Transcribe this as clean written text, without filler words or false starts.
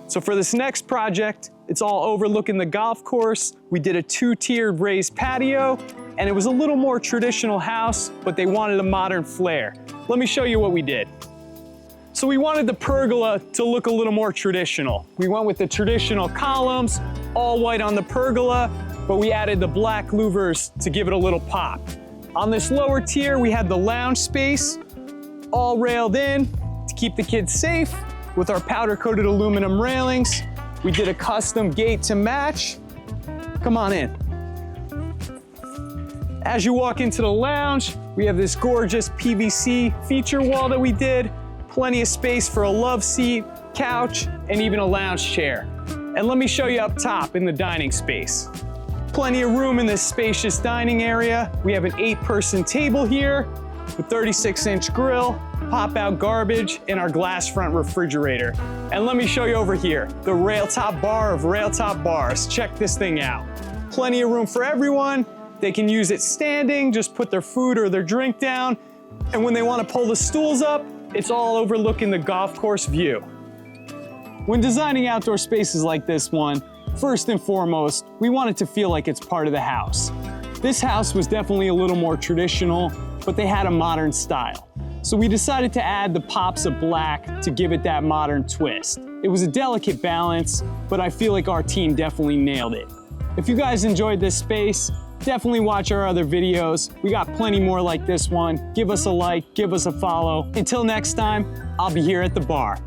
So for this next project, it's all overlooking the golf course. We did a 2-tiered raised patio, and it was a little more traditional house, but they wanted a modern flair. Let me show you what we did. So we wanted the pergola to look a little more traditional. We went with the traditional columns, all white on the pergola, but we added the black louvers to give it a little pop. On this lower tier, we had the lounge space, all railed in to keep the kids safe with our powder-coated aluminum railings. We did a custom gate to match. Come on in. As you walk into the lounge, we have this gorgeous PVC feature wall that we did. Plenty of space for a love seat, couch, and even a lounge chair. And let me show you up top in the dining space. Plenty of room in this spacious dining area. We have an 8-person table here with 36-inch grill, pop-out garbage, and our glass front refrigerator. And let me show you over here, the rail top bar of rail top bars. Check this thing out. Plenty of room for everyone. They can use it standing, just put their food or their drink down. And when they want to pull the stools up, it's all overlooking the golf course view. When designing outdoor spaces like this one, first and foremost, we want it to feel like it's part of the house. This house was definitely a little more traditional, but they had a modern style. So we decided to add the pops of black to give it that modern twist. It was a delicate balance, but I feel like our team definitely nailed it. If you guys enjoyed this space, definitely watch our other videos. We got plenty more like this one. Give us a like, give us a follow. Until next time, I'll be here at the bar.